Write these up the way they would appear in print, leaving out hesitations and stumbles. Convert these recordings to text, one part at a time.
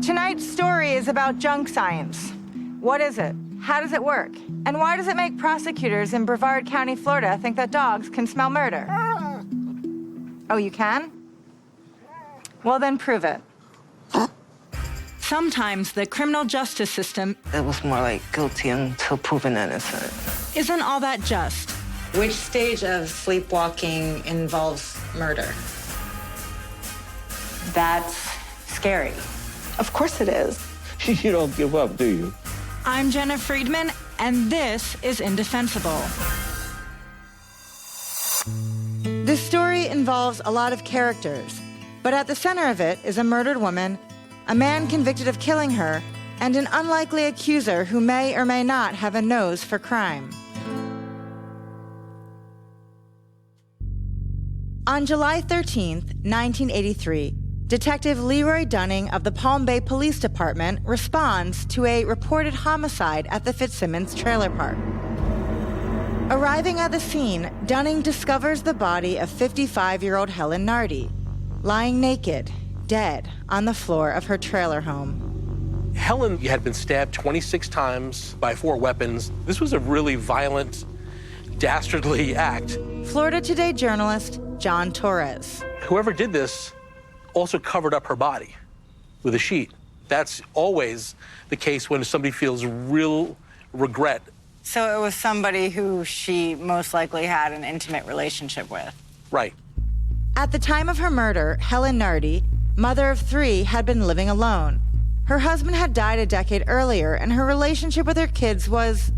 Tonight's story is about junk science. What is it? How does it work? And why does it make prosecutors in Brevard County, Florida think that dogs can smell murder? Oh, you can? Well, then prove it. Sometimes the criminal justice system... It was more like guilty until proven innocent. ...isn't all that just. Which stage of sleepwalking involves murder? That's scary. Of course it is. You don't give up, do you? I'm Jena Friedman, and this is Indefensible. This story involves a lot of characters, but at the center of it is a murdered woman, a man convicted of killing her, and an unlikely accuser who may or may not have a nose for crime. On July 13th, 1983, Detective Leroy Dunning of the Palm Bay Police Department responds to a reported homicide at the Fitzsimmons trailer park. Arriving at the scene, Dunning discovers the body of 55-year-old Helen Nardy, lying naked, dead, on the floor of her trailer home. Helen had been stabbed 26 times by 4 weapons. This was a really violent, dastardly act. Florida Today journalist John Torres. Whoever did this also covered up her body with a sheet. That's always the case when somebody feels real regret. So it was somebody who she most likely had an intimate relationship with. Right. At the time of her murder, Helen Nardy, mother of 3, had been living alone. Her husband had died a decade earlier, and her relationship with her kids was...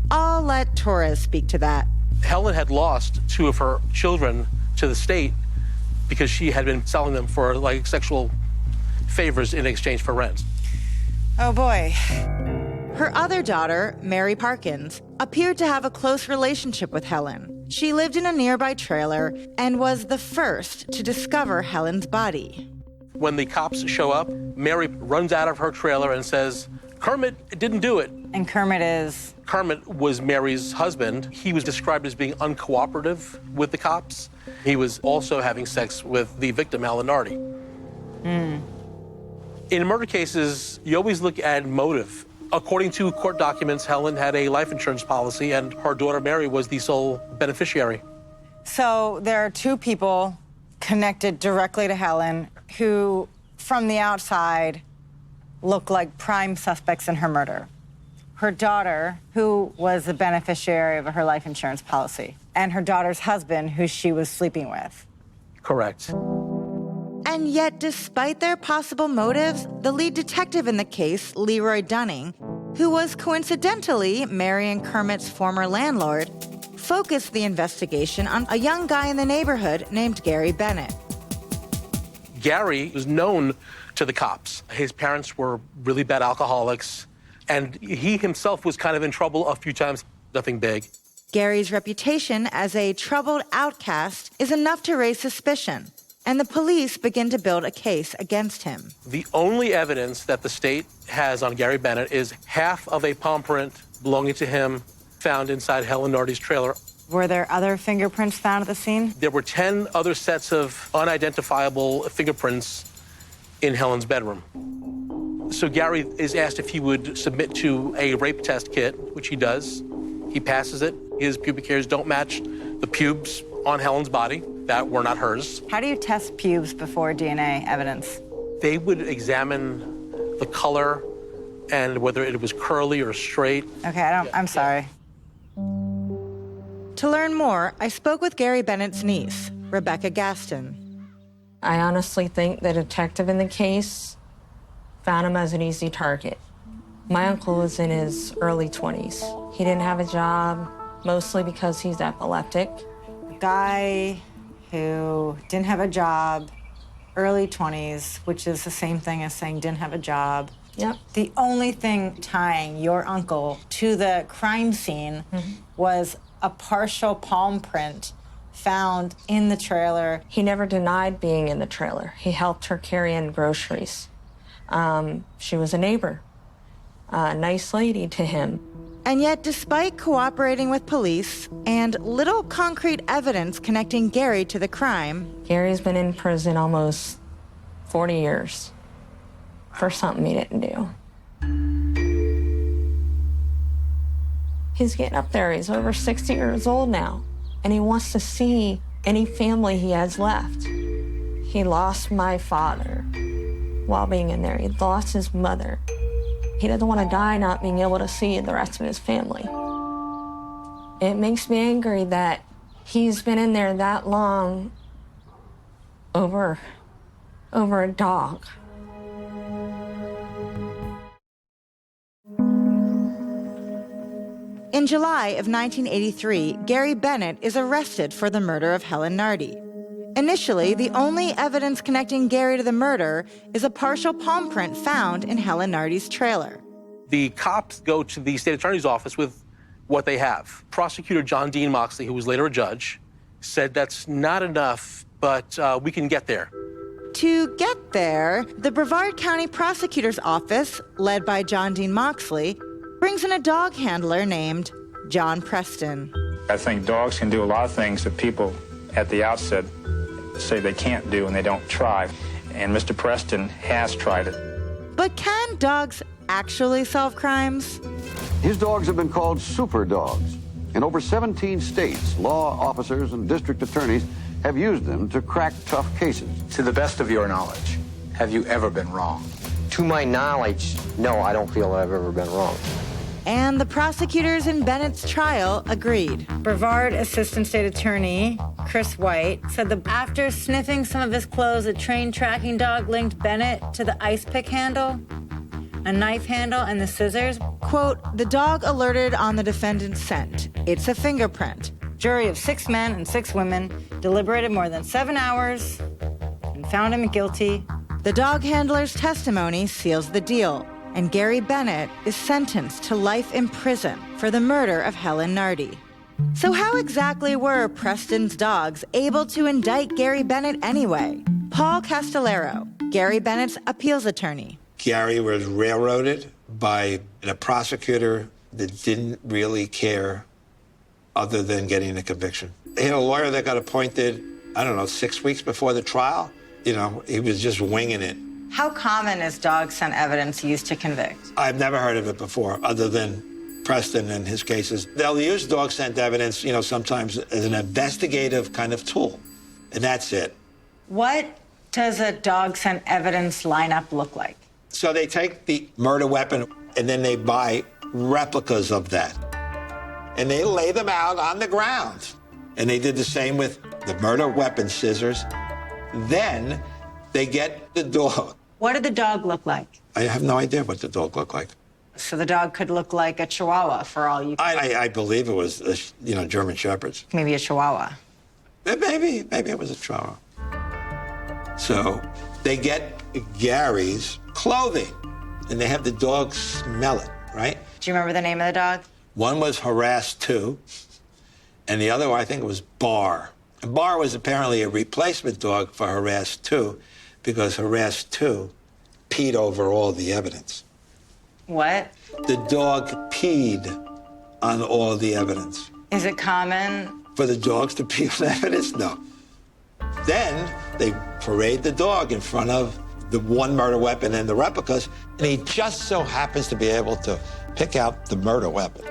I'll let Torres speak to that. Helen had lost 2 of her children to the state because she had been selling them for, like, sexual favors in exchange for rent. Oh, boy. Her other daughter, Mary Parkins, appeared to have a close relationship with Helen. She lived in a nearby trailer and was the first to discover Helen's body. When the cops show up, Mary runs out of her trailer and says, "Kermit didn't do it." And Kermit is? Kermit was Mary's husband. He was described as being uncooperative with the cops. He was also having sex with the victim, Helen Nardy. In murder cases, you always look at motive. According to court documents, Helen had a life insurance policy, and her daughter Mary was the sole beneficiary. So there are 2 people connected directly to Helen who, from the outside, look like prime suspects in her murder. Her daughter, who was the beneficiary of her life insurance policy, and her daughter's husband, who she was sleeping with. Correct. And yet, despite their possible motives, the lead detective in the case, Leroy Dunning, who was coincidentally Mary and Kermit's former landlord, focused the investigation on a young guy in the neighborhood named Gary Bennett. Gary was known to the cops. His parents were really bad alcoholics, and he himself was kind of in trouble a few times, nothing big. Gary's reputation as a troubled outcast is enough to raise suspicion, and the police begin to build a case against him. The only evidence that the state has on Gary Bennett is half of a palm print belonging to him found inside Helen Nardy's trailer. Were there other fingerprints found at the scene? There were 10 other sets of unidentifiable fingerprints in Helen's bedroom. So Gary is asked if he would submit to a rape test kit, which he does. He passes it. His pubic hairs don't match the pubes on Helen's body that were not hers. How do you test pubes before DNA evidence? They would examine the color and whether it was curly or straight. Okay, I'm sorry. To learn more, I spoke with Gary Bennett's niece, Rebecca Gaston. I honestly think the detective in the case found him as an easy target. My uncle was in his early 20s. He didn't have a job, mostly because he's epileptic. A guy who didn't have a job, early 20s, which is the same thing as saying didn't have a job. Yep. The only thing tying your uncle to the crime scene was a partial palm print found in the trailer. He never denied being in the trailer. He helped her carry in groceries. She was a neighbor, a nice lady to him. And yet, despite cooperating with police and little concrete evidence connecting Gary to the crime... Gary's been in prison almost 40 years. for something he didn't do. He's getting up there. He's over 60 years old now, and he wants to see any family he has left. He lost my father while being in there. He lost his mother. He doesn't want to die not being able to see the rest of his family. It makes me angry that he's been in there that long over a dog. In July of 1983, Gary Bennett is arrested for the murder of Helen Nardy. Initially, the only evidence connecting Gary to the murder is a partial palm print found in Helen Nardy's trailer. The cops go to the state attorney's office with what they have. Prosecutor John Dean Moxley, who was later a judge, said that's not enough, but we can get there. To get there, the Brevard County Prosecutor's Office, led by John Dean Moxley, brings in a dog handler named John Preston. I think dogs can do a lot of things that people at the outset say they can't do and they don't try. And Mr. Preston has tried it. But can dogs actually solve crimes? His dogs have been called super dogs. In over 17 states, law officers and district attorneys have used them to crack tough cases. To the best of your knowledge, have you ever been wrong? To my knowledge, no, I don't feel I've ever been wrong. And the prosecutors in Bennett's trial agreed. Brevard Assistant State Attorney Chris White said that after sniffing some of his clothes, a trained tracking dog linked Bennett to the ice pick handle, a knife handle, and the scissors. Quote, the dog alerted on the defendant's scent. It's a fingerprint. Jury of 6 men and 6 women deliberated more than 7 hours and found him guilty. The dog handler's testimony seals the deal, and Gary Bennett is sentenced to life in prison for the murder of Helen Nardy. So how exactly were Preston's dogs able to indict Gary Bennett anyway? Paul Castellero, Gary Bennett's appeals attorney. Gary was railroaded by a prosecutor that didn't really care other than getting a conviction. He had a lawyer that got appointed, 6 weeks before the trial. He was just winging it. How common is dog scent evidence used to convict? I've never heard of it before, other than Preston and his cases. They'll use dog scent evidence, sometimes as an investigative kind of tool, and that's it. What does a dog scent evidence lineup look like? So they take the murder weapon, and then they buy replicas of that, and they lay them out on the ground. And they did the same with the murder weapon scissors. Then they get the dog. What did the dog look like? I have no idea what the dog looked like. So the dog could look like a Chihuahua, for all you. I believe it was, German Shepherds. Maybe a Chihuahua. Maybe it was a Chihuahua. So they get Gary's clothing, and they have the dog smell it, right? Do you remember the name of the dog? One was Harass 2, and the other one, I think it was Bar. And Bar was apparently a replacement dog for Harass 2 because Harass 2 peed over all the evidence. What? The dog peed on all the evidence. Is it common? For the dogs to pee on evidence? No. Then they parade the dog in front of the one murder weapon and the replicas, and he just so happens to be able to pick out the murder weapon.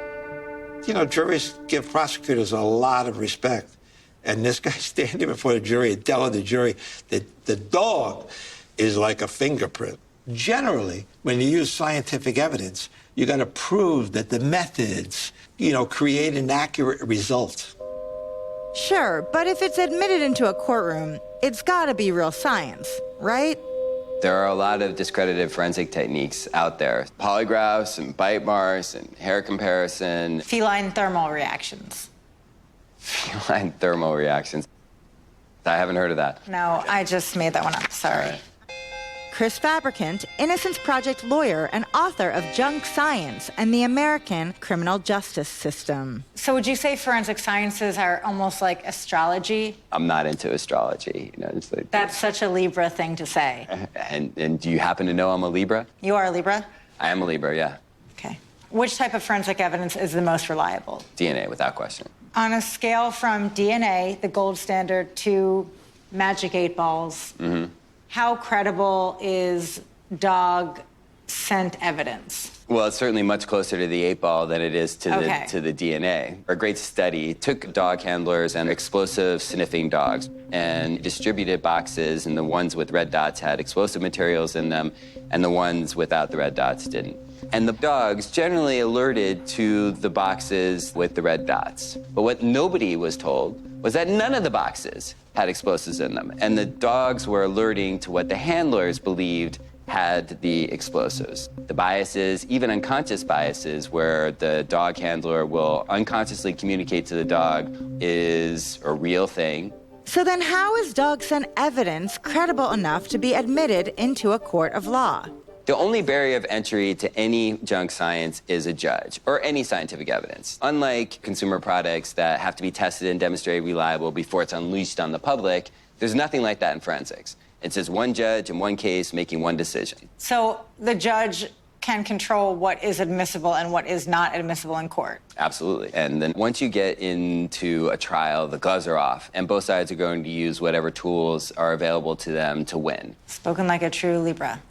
Juries give prosecutors a lot of respect. And this guy standing before the jury and telling the jury that the dog is like a fingerprint. Generally, when you use scientific evidence, you got to prove that the methods, create an accurate result. Sure, but if it's admitted into a courtroom, it's got to be real science, right? There are a lot of discredited forensic techniques out there. Polygraphs and bite marks and hair comparison. Feline thermal reactions. Feline thermal reactions. I haven't heard of that. No, I just made that one up. Sorry. Right. Chris Fabricant, Innocence Project lawyer and author of Junk Science and the American Criminal Justice System. So would you say forensic sciences are almost like astrology? I'm not into astrology. That's such a Libra thing to say. And do you happen to know I'm a Libra? You are a Libra? I am a Libra, yeah. Okay. Which type of forensic evidence is the most reliable? DNA, without question. On a scale from DNA, the gold standard, to magic 8 balls, how credible is dog scent evidence? Well, it's certainly much closer to the 8-ball than it is to the DNA. A great study took dog handlers and explosive sniffing dogs and distributed boxes, and the ones with red dots had explosive materials in them, and the ones without the red dots didn't. And the dogs generally alerted to the boxes with the red dots. But what nobody was told was that none of the boxes had explosives in them, and the dogs were alerting to what the handlers believed had the explosives. The biases, even unconscious biases, where the dog handler will unconsciously communicate to the dog, is a real thing. So then how is dog scent evidence credible enough to be admitted into a court of law? The only barrier of entry to any junk science is a judge, or any scientific evidence. Unlike consumer products that have to be tested and demonstrated reliable before it's unleashed on the public, there's nothing like that in forensics. It's just one judge in one case making one decision. So the judge can control what is admissible and what is not admissible in court? Absolutely. And then once you get into a trial, the gloves are off, and both sides are going to use whatever tools are available to them to win. Spoken like a true Libra.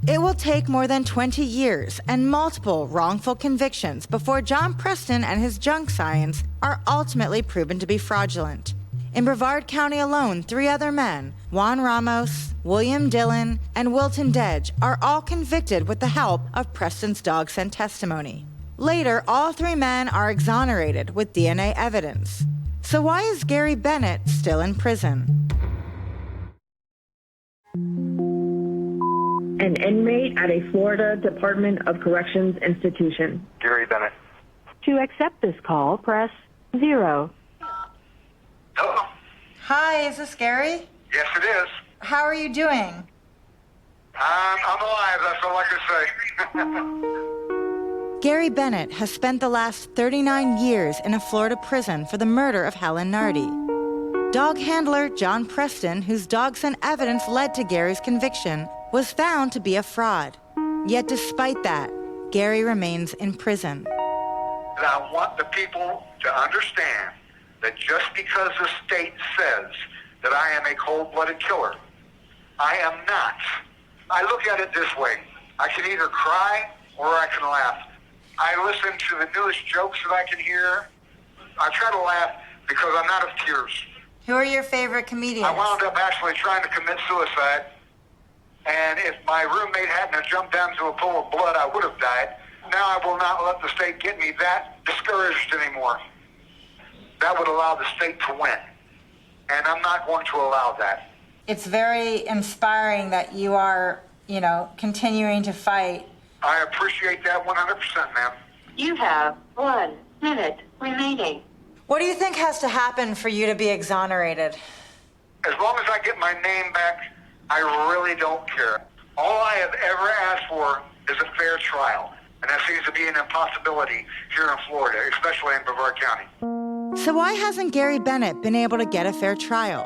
It will take more than 20 years and multiple wrongful convictions before John Preston and his junk science are ultimately proven to be fraudulent. In Brevard County alone, 3 other men, Juan Ramos, William Dillon, and Wilton Dedge, are all convicted with the help of Preston's dog scent testimony. Later, all 3 men are exonerated with DNA evidence. So why is Gary Bennett still in prison? An inmate at a Florida Department of Corrections institution. Gary Bennett. To accept this call, press 0. Hello? Hi, is this Gary? Yes, it is. How are you doing? I'm alive, that's all I can say. Gary Bennett has spent the last 39 years in a Florida prison for the murder of Helen Nardy. Dog handler John Preston, whose dog scent evidence led to Gary's conviction, was found to be a fraud. Yet despite that, Gary remains in prison. And I want the people to understand that just because the state says that I am a cold-blooded killer, I am not. I look at it this way. I can either cry or I can laugh. I listen to the newest jokes that I can hear. I try to laugh because I'm out of tears. Who are your favorite comedians? I wound up actually trying to commit suicide. And if my roommate hadn't have jumped down to a pool of blood, I would have died. Now I will not let the state get me that discouraged anymore. That would allow the state to win. And I'm not going to allow that. It's very inspiring that you are, continuing to fight. I appreciate that 100%, ma'am. You have 1 minute remaining. What do you think has to happen for you to be exonerated? As long as I get my name back, I really don't care. All I have ever asked for is a fair trial. And that seems to be an impossibility here in Florida, especially in Brevard County. So why hasn't Gary Bennett been able to get a fair trial?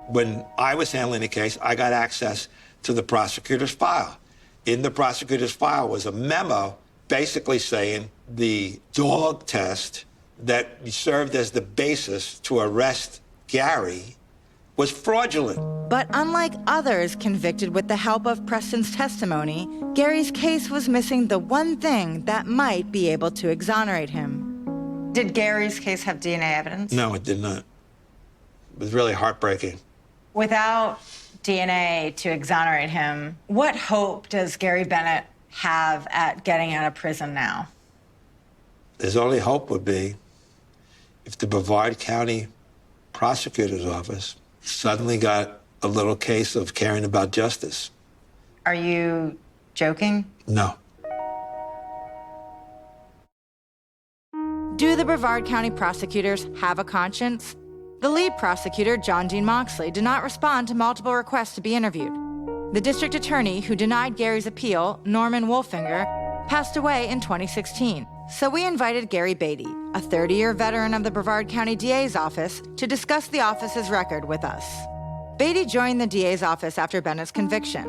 When I was handling the case, I got access to the prosecutor's file. In the prosecutor's file was a memo basically saying the dog test that served as the basis to arrest Gary was fraudulent. But unlike others convicted with the help of Preston's testimony, Gary's case was missing the one thing that might be able to exonerate him. Did Gary's case have DNA evidence? No, it did not. It was really heartbreaking. Without DNA to exonerate him, what hope does Gary Bennett have at getting out of prison now? His only hope would be if the Brevard County Prosecutor's Office suddenly got a little case of caring about justice. Are you joking? No. Do the Brevard County prosecutors have a conscience? The lead prosecutor, John Dean Moxley, did not respond to multiple requests to be interviewed. The district attorney who denied Gary's appeal, Norman Wolfinger, passed away in 2016. So we invited Gary Beatty, a 30-year veteran of the Brevard County DA's office, to discuss the office's record with us. Beatty joined the DA's office after Bennett's conviction.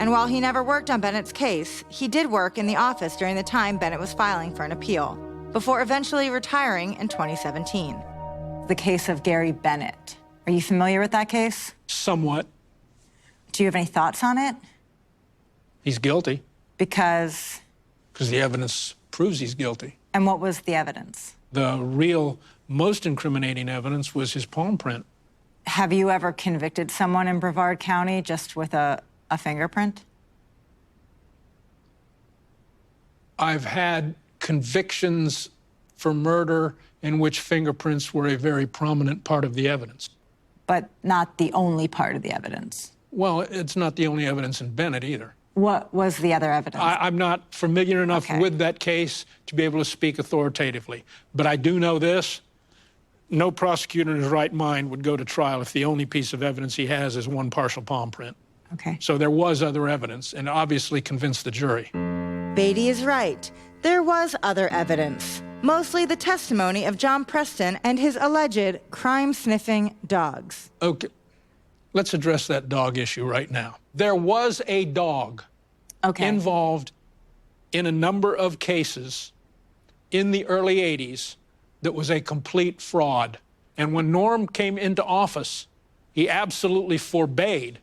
And while he never worked on Bennett's case, he did work in the office during the time Bennett was filing for an appeal, before eventually retiring in 2017. The case of Gary Bennett. Are you familiar with that case? Somewhat. Do you have any thoughts on it? He's guilty. Because? Because the evidence proves he's guilty. And what was the evidence? The real, most incriminating evidence was his palm print. Have you ever convicted someone in Brevard County just with a fingerprint? I've had convictions for murder in which fingerprints were a very prominent part of the evidence. But not the only part of the evidence. Well, it's not the only evidence in Bennett either. What was the other evidence? I'm not familiar enough with that case to be able to speak authoritatively. But I do know this. No prosecutor in his right mind would go to trial if the only piece of evidence he has is one partial palm print. Okay. So there was other evidence, and obviously convinced the jury. Beatty is right. There was other evidence, mostly the testimony of John Preston and his alleged crime-sniffing dogs. Okay, let's address that dog issue right now. There was a dog involved in a number of cases in the early 80s that was a complete fraud. And when Norm came into office, he absolutely forbade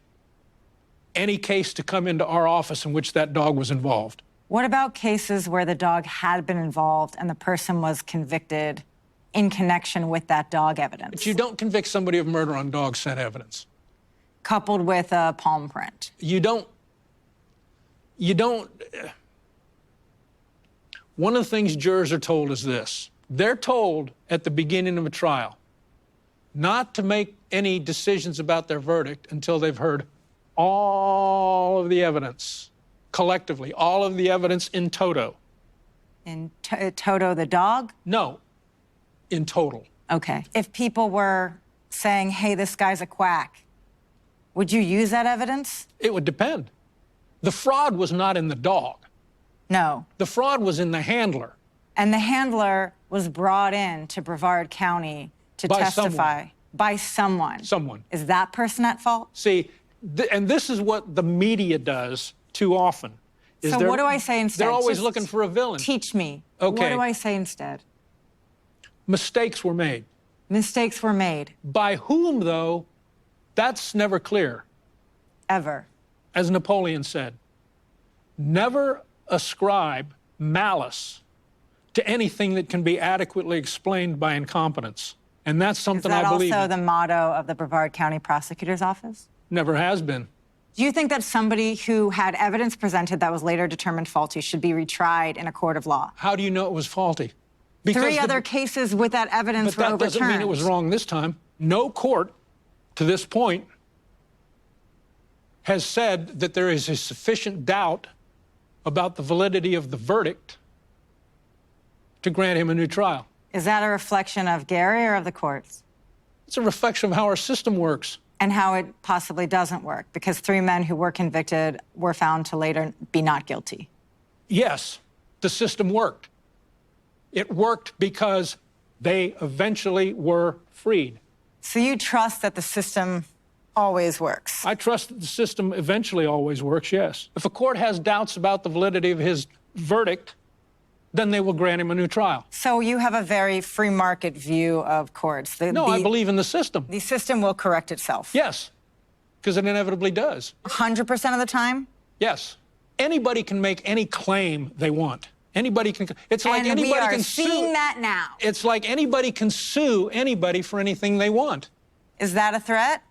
any case to come into our office in which that dog was involved. What about cases where the dog had been involved and the person was convicted in connection with that dog evidence? But you don't convict somebody of murder on dog scent evidence. Coupled with a palm print. You don't. One of the things jurors are told is this. They're told at the beginning of a trial not to make any decisions about their verdict until they've heard all of the evidence, collectively, all of the evidence in toto. In toto the dog? No, in total. Okay. If people were saying, hey, this guy's a quack, would you use that evidence? It would depend. The fraud was not in the dog. No. The fraud was in the handler. And the handler was brought in to Brevard County to testify. By someone. Someone. Is that person at fault? See, and this is what the media does too often. So what do I say instead? They're always looking for a villain. Teach me. Okay. What do I say instead? Mistakes were made. Mistakes were made. By whom, though, that's never clear. Ever. As Napoleon said, never ascribe malice to anything that can be adequately explained by incompetence. And that's something I believe in. Is that also the motto of the Brevard County Prosecutor's Office? Never has been. Do you think that somebody who had evidence presented that was later determined faulty should be retried in a court of law? How do you know it was faulty? Because 3 other cases with that evidence were overturned. But that doesn't mean it was wrong this time. No court, to this point, has said that there is a sufficient doubt about the validity of the verdict to grant him a new trial. Is that a reflection of Gary or of the courts? It's a reflection of how our system works. And how it possibly doesn't work, because 3 men who were convicted were found to later be not guilty. Yes, the system worked. It worked because they eventually were freed. So you trust that the system always works? I trust that the system eventually always works, yes. If a court has doubts about the validity of his verdict, then they will grant him a new trial. So you have a very free market view of courts. No, I believe in the system. The system will correct itself? Yes, because it inevitably does. 100% of the time? Yes. Anybody can make any claim they want. Anybody can. It's like anybody we are can seeing sue. that now. It's like anybody can sue anybody for anything they want. Is that a threat?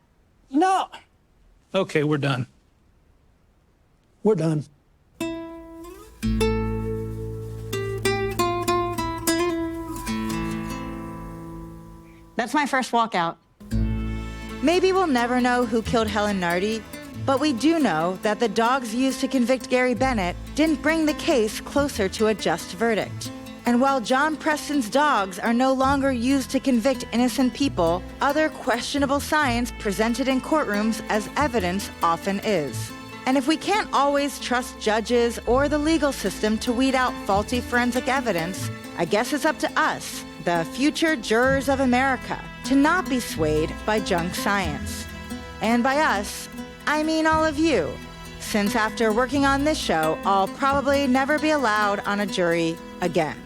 No. Okay, we're done. We're done. That's my first walkout. Maybe we'll never know who killed Helen Nardy, but we do know that the dogs used to convict Gary Bennett didn't bring the case closer to a just verdict. And while John Preston's dogs are no longer used to convict innocent people, other questionable science presented in courtrooms as evidence often is. And if we can't always trust judges or the legal system to weed out faulty forensic evidence, I guess it's up to us, the future jurors of America, to not be swayed by junk science. And by us, I mean all of you, since after working on this show, I'll probably never be allowed on a jury again.